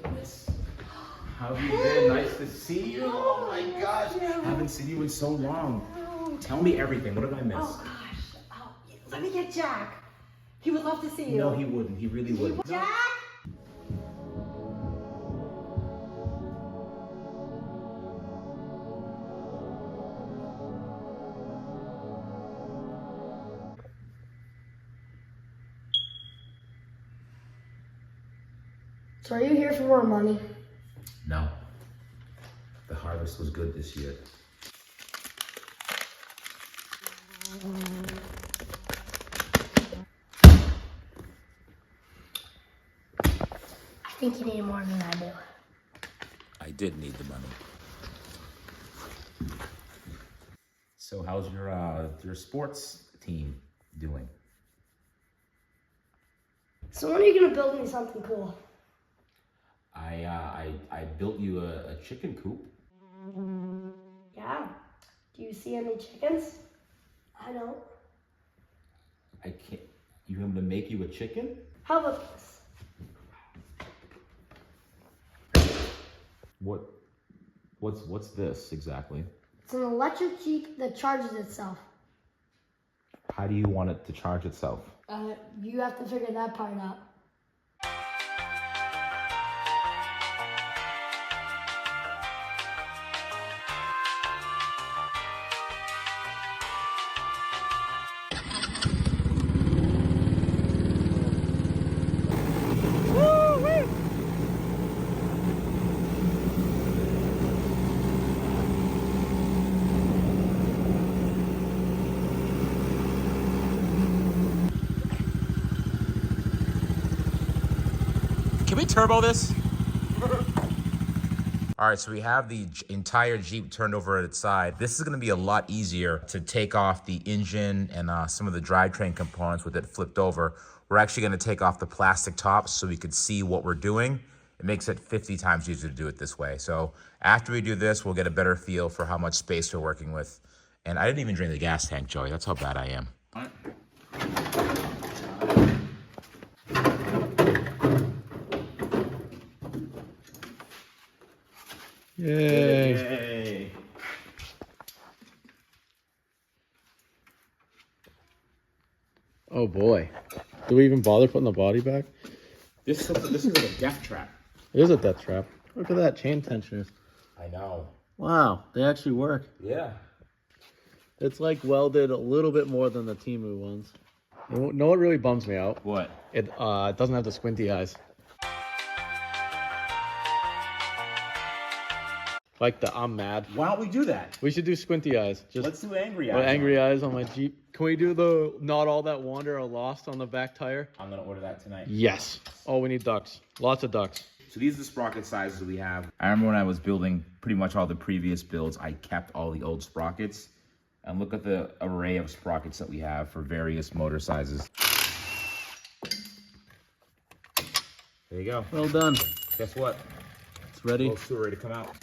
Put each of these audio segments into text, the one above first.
goodness. How have you been? Nice to see you. Oh my gosh. Haven't seen you in so long. Tell me everything. What did I miss? Oh gosh. Oh, let me get Jack. He would love to see you. No, he wouldn't. He really wouldn't. Jack? So are you here for more money? No. The harvest was good this year. I think you need more than I do. I did need the money. So how's your sports team doing? So when are you gonna build me something cool? I built you a chicken coop. Yeah. Do you see any chickens? I don't. I can't. You want me to make you a chicken? How about this? What's this exactly? It's an electric Jeep that charges itself. How do you want it to charge itself? You have to figure that part out. Can we turbo this? All right, so we have the entire Jeep turned over at its side. This is gonna be a lot easier to take off the engine and some of the drivetrain components with it flipped over. We're actually gonna take off the plastic tops so we could see what we're doing. It makes it 50 times easier to do it this way. So after we do this, we'll get a better feel for how much space we're working with. And I didn't even drain the gas tank, Joey. That's how bad I am. Yay. Yay. Oh boy. Do we even bother putting the body back? This is like a death trap. It is a death trap. Look at that, chain tensioners. I know. Wow, they actually work. Yeah. It's like welded a little bit more than the Temu ones. You know what really bums me out? What? It doesn't have the squinty eyes. Like the I'm mad. Why don't we do that? We should do squinty eyes. Just Let's do angry eyes. or angry eyes on my Jeep. Can we do the not all that wander or lost on the back tire? I'm gonna order that tonight. Yes. Oh, we need ducks. Lots of ducks. So these are the sprocket sizes we have. I remember when I was building pretty much all the previous builds, I kept all the old sprockets. And look at the array of sprockets that we have for various motor sizes. There you go. Well done. Guess what? It's ready. Both two are ready to come out.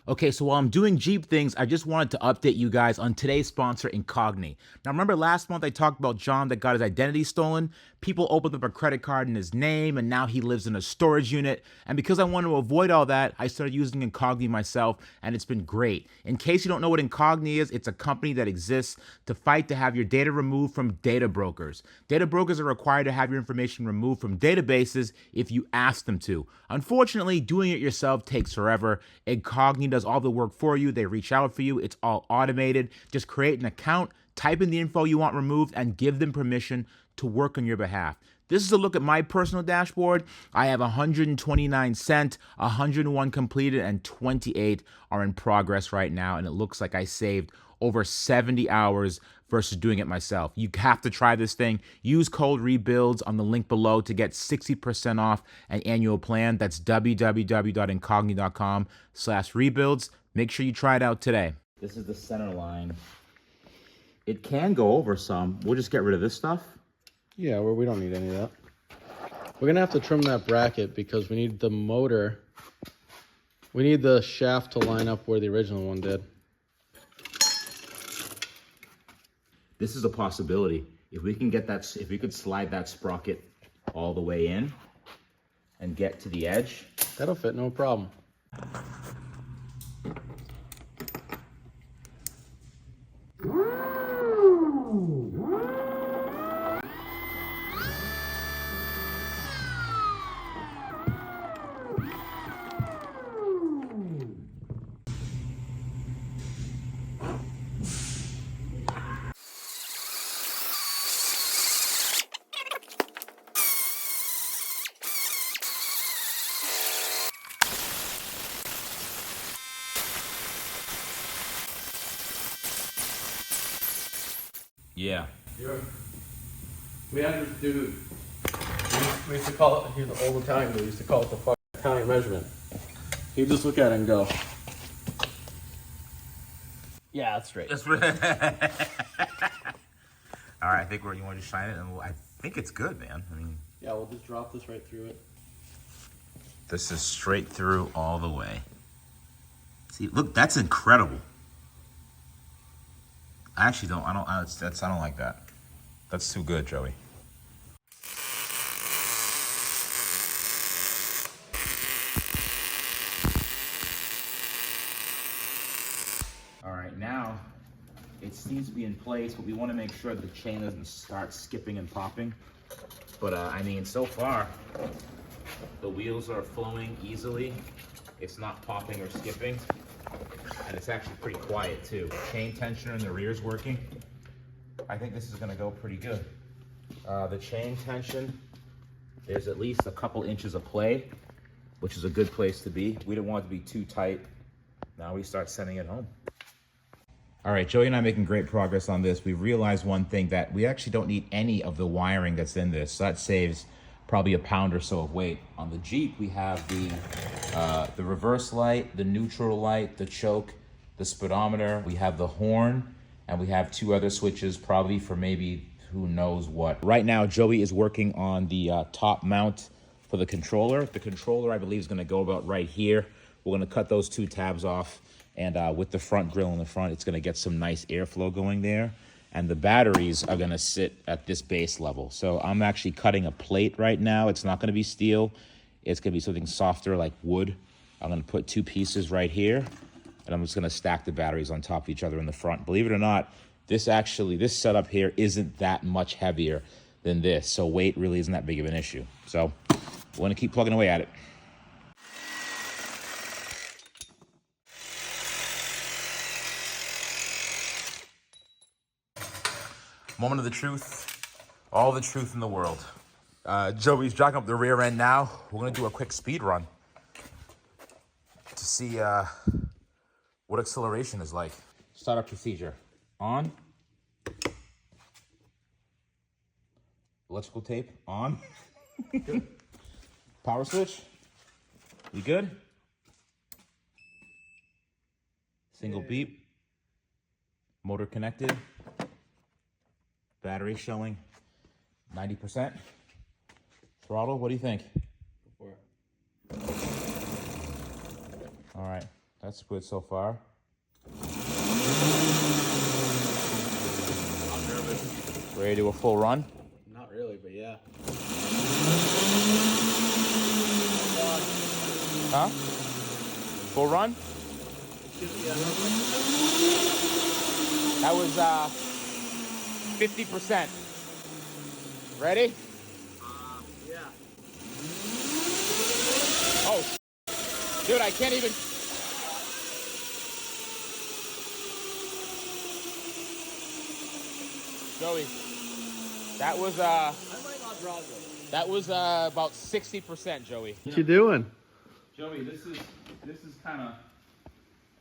Okay, so while I'm doing Jeep things, I just wanted to update you guys on today's sponsor, Incogni. Now, remember last month I talked about John that got his identity stolen? People opened up a credit card in his name, and now he lives in a storage unit. And because I wanted to avoid all that, I started using Incogni myself, and it's been great. In case you don't know what Incogni is, it's a company that exists to fight to have your data removed from data brokers. Data brokers are required to have your information removed from databases if you ask them to. Unfortunately, doing it yourself takes forever. Incogni does all the work for you. They reach out for you. It's all automated. Just create an account, type in the info you want removed, and give them permission to work on your behalf. This is a look at my personal dashboard. I have 129 sent, 101 completed, and 28 are in progress right now. And it looks like I saved over 70 hours versus doing it myself. You have to try this thing. Use code REBUILDS on the link below to get 60% off an annual plan. That's www.incogni.com/rebuilds. Make sure you try it out today. This is the center line. It can go over some. We'll just get rid of this stuff. Yeah, well, we don't need any of that. We're going to have to trim that bracket because we need the motor. We need the shaft to line up where the original one did. this is a possibility. If we can get that, if we could slide that sprocket all the way in and get to the edge. That'll fit, no problem. Yeah. We had this dude. We used to call it, he's an old Italian dude, we used to call it the fucking Italian measurement. He'd just look at it and go, yeah, that's right. That's right. All right, I think you want to just shine it, and I think it's good, man. I mean, yeah, we'll just drop this right through it. this is straight through all the way. See, look, that's incredible. I actually don't. I don't like that. That's too good, Joey. All right, now it seems to be in place, but we want to make sure that the chain doesn't start skipping and popping. But I mean, so far, the wheels are flowing easily. It's not popping or skipping. And it's actually pretty quiet too. Chain tensioner in the rear is working. I think this is gonna go pretty good. The chain tension, there's at least a couple inches of play, which is a good place to be. We don't want it to be too tight. Now we start sending it home. All right, Joey and I are making great progress on this. We realized one thing, that we actually don't need any of the wiring that's in this. So that saves probably a pound or so of weight. On the Jeep, we have the reverse light, the neutral light, the choke, the speedometer. We have the horn, and we have two other switches, probably for maybe who knows what. Right now, Joey is working on the top mount for the controller. The controller, I believe, is gonna go about right here. We're gonna cut those two tabs off, and with the front grill in the front, it's gonna get some nice airflow going there. And the batteries are gonna sit at this base level. So I'm actually cutting a plate right now. It's not gonna be steel. It's gonna be something softer like wood. I'm gonna put two pieces right here, and I'm just gonna stack the batteries on top of each other in the front. Believe it or not, this setup here isn't that much heavier than this. So weight really isn't that big of an issue. So we're gonna keep plugging away at it. Moment of the truth, all the truth in the world. Joey's jacking up the rear end now. We're gonna do a quick speed run to see what acceleration is like. Startup procedure, on. Electrical tape, on. Power switch, we good? Single beep, motor connected. Battery showing 90%. Throttle, what do you think? Go for it. All right, that's good so far. I'm nervous. Ready to do a full run? Not really, but yeah. Huh? Full run? That was 50%. Ready? Yeah. Oh, dude, I can't even. Joey, that was I might not drive it. that was about 60%, Joey. What you doing? Joey, this is kind of.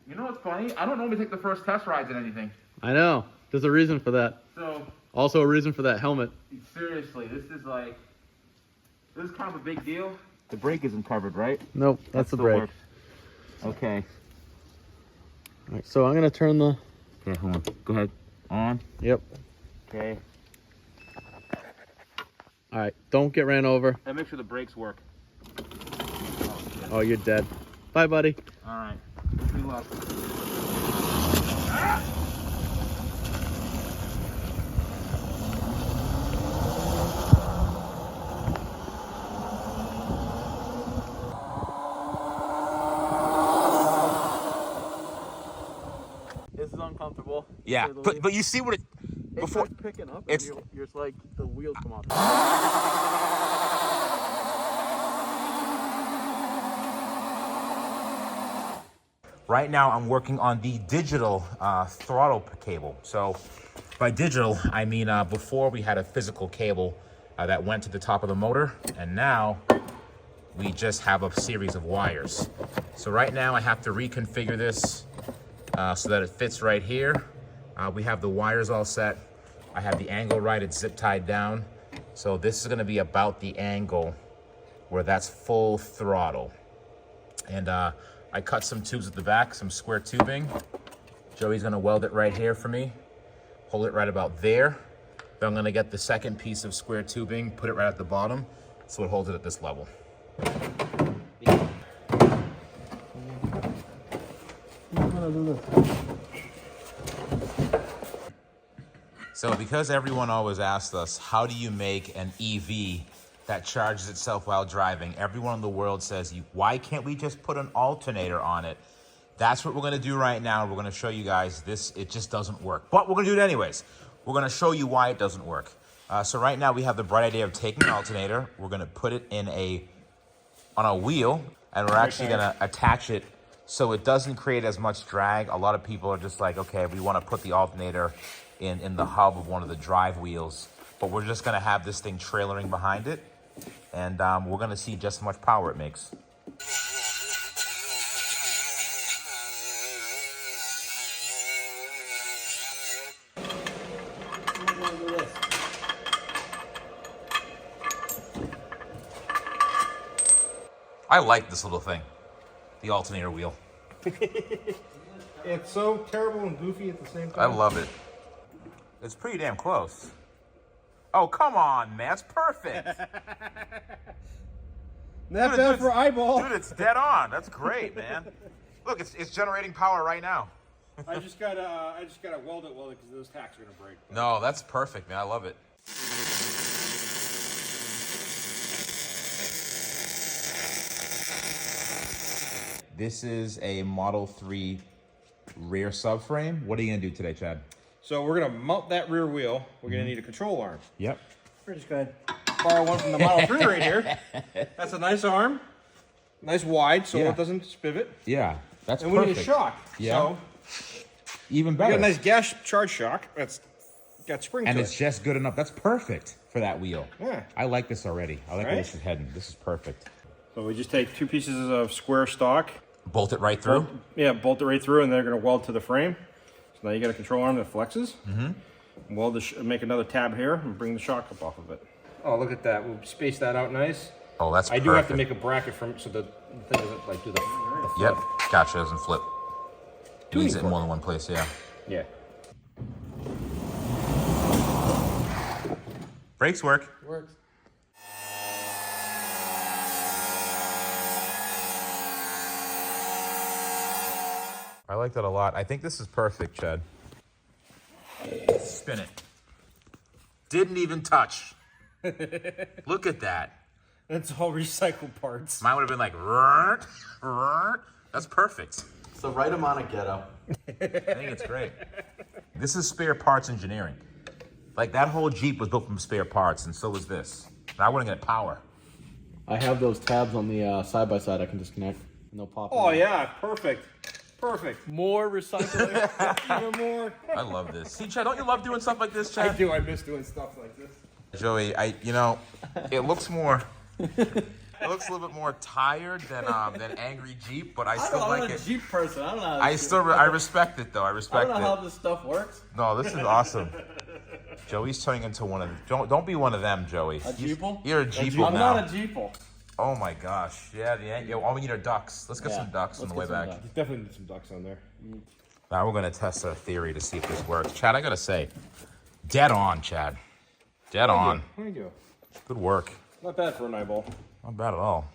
You know what's funny? I don't normally take the first test rides in anything. I know. There's a reason for that. So Also a reason for that helmet. seriously, this is kind of a big deal. The brake isn't covered, right? Nope, that's the still brake. works. Okay. All right, so I'm gonna turn the. Okay, hold on. Go ahead. On. Yep. Okay. All right, don't get ran over. And make sure the brakes work. Oh, you're dead. Bye, buddy. All right. Good luck. uncomfortable. Yeah, but you see what it before It's picking up. it's You're just like the wheels come off. right now I'm working on the digital throttle cable. So by digital, I mean before we had a physical cable that went to the top of the motor, and now we just have a series of wires. So right now I have to reconfigure this so that it fits right here. We have the wires all set. I have the angle right, it's zip tied down. So this is gonna be about the angle where that's full throttle. And I cut some tubes at the back, some square tubing. Joey's gonna weld it right here for me. Hold it right about there. Then I'm gonna get the second piece of square tubing, put it right at the bottom, so it holds it at this level. So because everyone always asks us, how do you make an EV that charges itself while driving? Everyone in the world says, why can't we just put an alternator on it? That's what we're gonna do right now. We're gonna show you guys this, it just doesn't work. But we're gonna do it anyways. We're gonna show you why it doesn't work. So right now we have the bright idea of taking an alternator, we're gonna put it on a wheel, and we're actually gonna attach it so it doesn't create as much drag. A lot of people are just like, okay, we wanna put the alternator in the hub of one of the drive wheels, but we're just gonna have this thing trailering behind it, and we're gonna see just how much power it makes. I like this little thing, the alternator wheel. It's so terrible and goofy at the same I time. love it. It's pretty damn close. Oh, come on, man. It's perfect. Not bad for eyeball. Dude, it's dead on. That's great, man. Look, it's generating power right now. I just gotta weld it because those tacks are gonna break. No, that's perfect, man. I love it. This is a Model 3 rear subframe. What are you gonna do today, Chad? So we're gonna mount that rear wheel. We're gonna need a control arm. Yep. We're just gonna borrow one from the Model 3 right here. That's a nice arm, nice wide, so Yeah. it doesn't spivot. Yeah, that's And perfect. we need a shock. Yeah. So Even we better. got a nice gas charge shock. That's got spring And to it's it. just good enough. That's perfect for that wheel. Yeah. I like this already. I like where Right? this is heading. This is perfect. So we just take 2 pieces of square stock. Bolt it right through. Bolt it right through, and they're gonna weld to the frame. So now you got a control arm that flexes. Weld make another tab here and bring the shock up off of it. Oh, look at that. We'll space that out nice. Oh, that's I perfect. do have to make a bracket so the thing doesn't like do the Yep. flip. Gotcha. Doesn't flip. Leaves it in more than one place. Yeah. Yeah. Brakes work. Works. I like that a lot. I think this is perfect, Chad. Spin it. Didn't even touch. Look at that. That's all recycled parts. Mine would have been like, "Rrrt, rrrt." That's perfect. It's the right amount of ghetto. I think it's great. This is spare parts engineering. Like that whole Jeep was built from spare parts, and so was this. And I wouldn't get power. I have those tabs on the side-by-side I can disconnect. No pop. Oh yeah, perfect. Perfect. More recycling. Even more. I love this. See, Chad, don't you love doing stuff like this, I Chad? do. I miss doing stuff like this. Joey, it looks more. It looks a little bit more tired than angry Jeep, but I still like it. Jeep person. I don't know. How I respect it though. I respect it. this stuff works. No, this is awesome. Joey's turning into one of them. Don't be one of them, Joey. Jeeple? You're a Jeeple I'm now. not a Jeeple. Oh my gosh. Yeah, all we need are ducks. Let's get Yeah, some ducks on let's the way get some back. ducks. Definitely need some ducks on there. Now we're gonna test a theory to see if this works. Chad, I gotta say, dead on, Chad. Dead on. Thank you. Good work. Not bad for an eyeball. Not bad at all.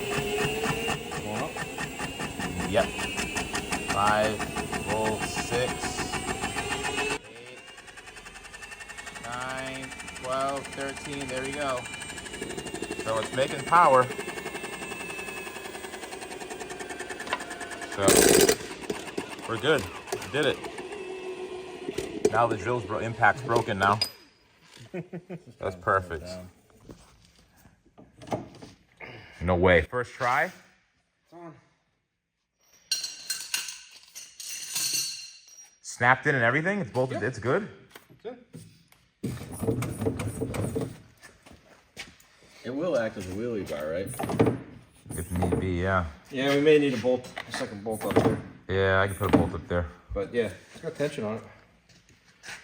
Going up. Yep. 5, roll 6, 8, 9, 12, 12, 13, there we go. So it's making power. So we're good. We did it. Now the drill's impact's broken now. That's perfect. No way. First try. Snapped in and everything. It's bolted. It's good. It will act as a wheelie bar, right? If need be, yeah. Yeah, we may need a second bolt up there. Yeah, I can put a bolt up there. But yeah, it's got tension on it.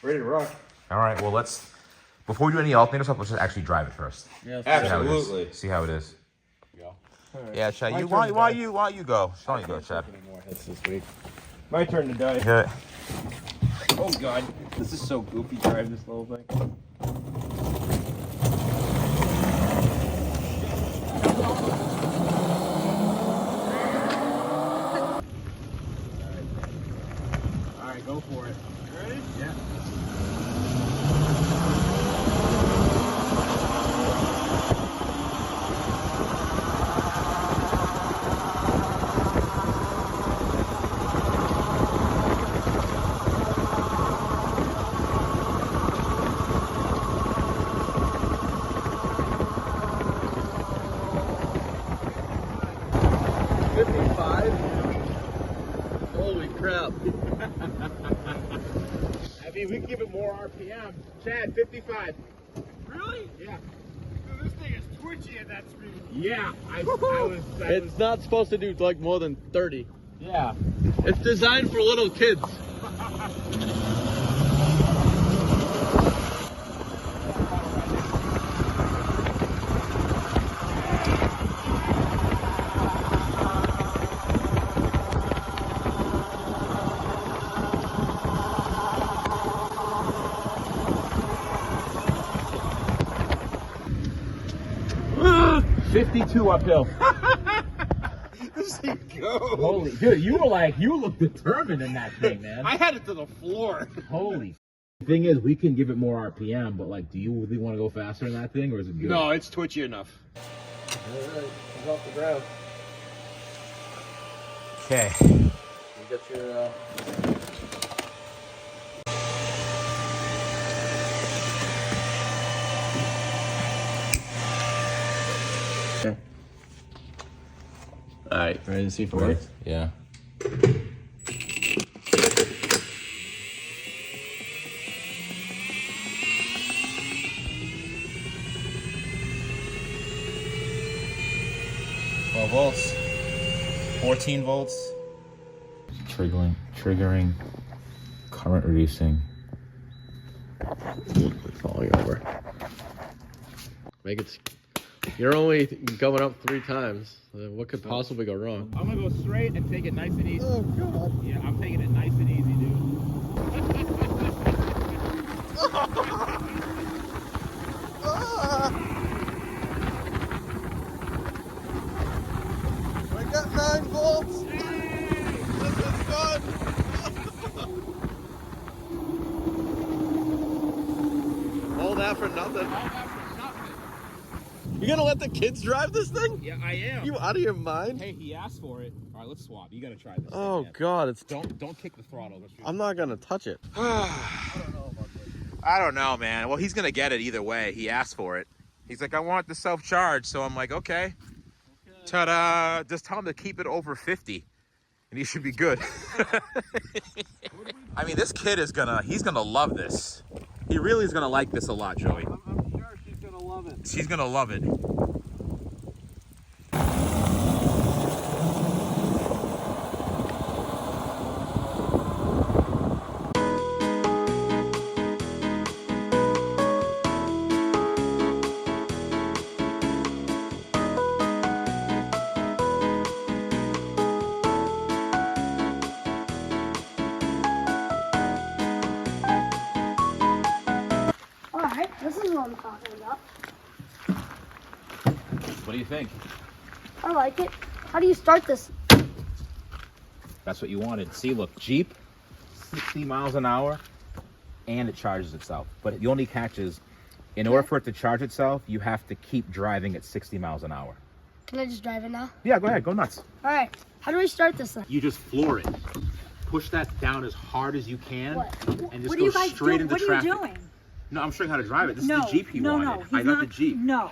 Ready to rock. All right. Well, before we do any alternator stuff, let's just actually drive it first. Yeah, Absolutely. See how it is. Go. Yeah, Chad. Why you go? Why don't you go, Chad? More hits this week. My turn to die. Hit it. Oh god, this is so goofy. Drive this little thing. All right, go for it. You ready? Yeah. Holy crap. I mean, we can give it more RPM. Chad, 55. Really? Yeah. Dude, this thing is twitchy at that speed. Yeah. It's not supposed to do like more than 30. Yeah. It's designed for little kids. Ah! 52 uphill. This thing goes. Holy, dude, you look determined in that thing, man. I had it to the floor. Holy. The thing is, we can give it more RPM, but like, do you really want to go faster in that thing, or is it good? No, it's twitchy enough. Alright, he's off the ground. Okay. You got your Okay. Alright, ready to see if it works? Yeah. Volts, 14 volts. Triggering, current reducing. Falling over. Make it. You're only going up 3 times. What could possibly go wrong? I'm gonna go straight and take it nice and easy. Oh god. Yeah, I'm taking it nice and easy, dude. I got 9 volts. This is fun. All that for nothing. You gonna let the kids drive this thing? Yeah, I am. You out of your mind? Hey, he asked for it. All right, let's swap. You gotta try this. Oh thing, god, it's. Don't kick the throttle. I'm not gonna touch it. I don't know, man. Well, he's gonna get it either way. He asked for it. He's like, I want the self-charge, so I'm like, okay. Ta-da! Just tell him to keep it over 50, and he should be good. I mean, this kid is he's gonna love this. He really is gonna like this a lot, Joey. I'm sure she's gonna love it. She's gonna love it. Alright, this is what I'm talking about. What do you think? I like it. How do you start this? That's what you wanted. See, look, Jeep, 60 miles an hour, and it charges itself. But the only catch is, in order for it to charge itself, you have to keep driving at 60 miles an hour. Can I just drive it now? Yeah, go ahead, go nuts. All right. How do I start this thing? You just floor it. Push that down as hard as you can, What? and just What are go you guys straight doing? into What are traffic. you doing? No, I'm showing how to drive it. This No, is the Jeep he no, wanted. no. I He's got not, the Jeep. No,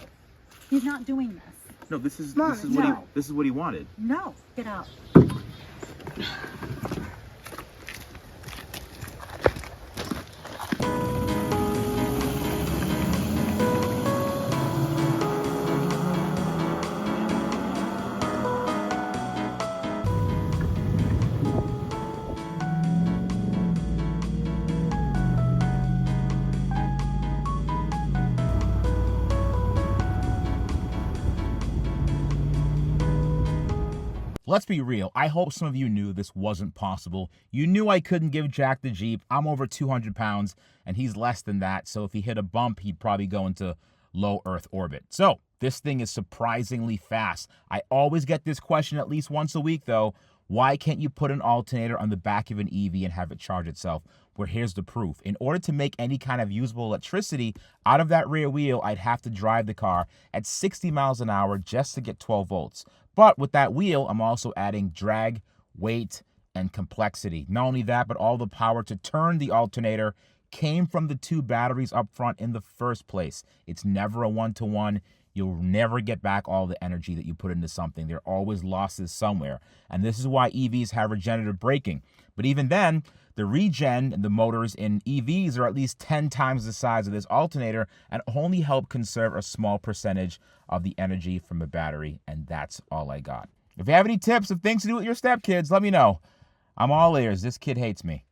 he's not doing this. No, this is Mom, this is what no. this is what he wanted. No, get out. Let's be real. I hope some of you knew this wasn't possible. You knew I couldn't give Jack the Jeep. I'm over 200 pounds, and he's less than that. So if he hit a bump, he'd probably go into low Earth orbit. So this thing is surprisingly fast. I always get this question at least once a week, though. Why can't you put an alternator on the back of an EV and have it charge itself? Well, here's the proof. In order to make any kind of usable electricity out of that rear wheel, I'd have to drive the car at 60 miles an hour just to get 12 volts. But with that wheel, I'm also adding drag, weight, and complexity. Not only that, but all the power to turn the alternator came from the two batteries up front in the first place. It's never a one-to-one. You'll never get back all the energy that you put into something. There are always losses somewhere. And this is why EVs have regenerative braking. But even then, the regen and the motors in EVs are at least 10 times the size of this alternator and only help conserve a small percentage of the energy from the battery. And that's all I got. If you have any tips of things to do with your stepkids, let me know. I'm all ears. This kid hates me.